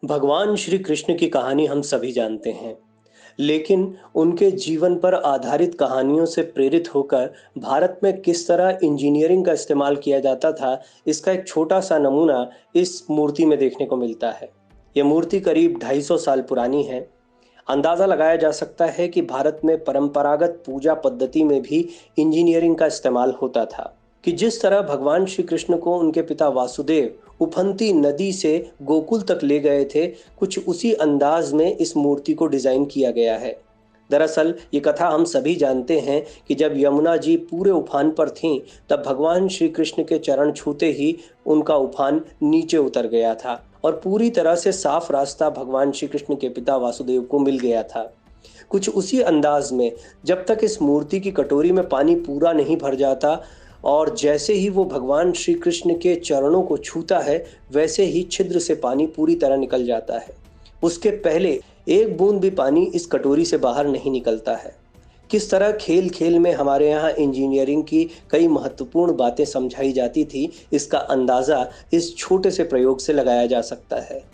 भगवान श्री कृष्ण की कहानी हम सभी जानते हैं, लेकिन उनके जीवन पर आधारित कहानियों से प्रेरित होकर भारत में किस तरह इंजीनियरिंग का इस्तेमाल किया जाता था, इसका एक छोटा सा नमूना इस मूर्ति में देखने को मिलता है। यह मूर्ति करीब 250 साल पुरानी है। अंदाजा लगाया जा सकता है कि भारत में परंपरागत पूजा पद्धति में भी इंजीनियरिंग का इस्तेमाल होता था, कि जिस तरह भगवान श्री कृष्ण को उनके पिता वासुदेव उफनती नदी से गोकुल तक ले गए थे, कुछ उसी अंदाज में इस मूर्ति को डिजाइन किया गया है। दरअसल ये कथा हम सभी जानते हैं कि जब यमुना जी पूरे उफान पर थीं, तब भगवान श्री कृष्ण के चरण छूते ही उनका उफान नीचे उतर गया था और पूरी तरह से साफ रास्ता भगवान श्री कृष्ण के पिता वासुदेव को मिल गया था। कुछ उसी अंदाज में जब तक इस मूर्ति की कटोरी में पानी पूरा नहीं भर जाता और जैसे ही वो भगवान श्री कृष्ण के चरणों को छूता है, वैसे ही छिद्र से पानी पूरी तरह निकल जाता है। उसके पहले एक बूंद भी पानी इस कटोरी से बाहर नहीं निकलता है। किस तरह खेल खेल में हमारे यहाँ इंजीनियरिंग की कई महत्वपूर्ण बातें समझाई जाती थी, इसका अंदाजा इस छोटे से प्रयोग से लगाया जा सकता है।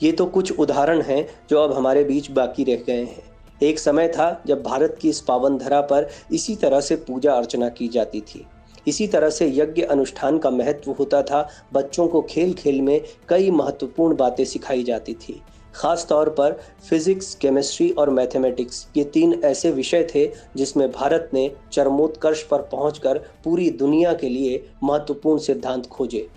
ये तो कुछ उदाहरण हैं जो अब हमारे बीच बाकी रह गए हैं। एक समय था जब भारत की इस पावन धरा पर इसी तरह से पूजा अर्चना की जाती थी। इसी तरह से यज्ञ अनुष्ठान का महत्व होता था। बच्चों को खेल खेल में कई महत्वपूर्ण बातें सिखाई जाती थी। खास तौर पर फिजिक्स, केमिस्ट्री और मैथमेटिक्स, ये तीन ऐसे विषय थे जिसमें भारत ने चरमोत्कर्ष पर पहुंचकर पूरी दुनिया के लिए महत्वपूर्ण सिद्धांत खोजे।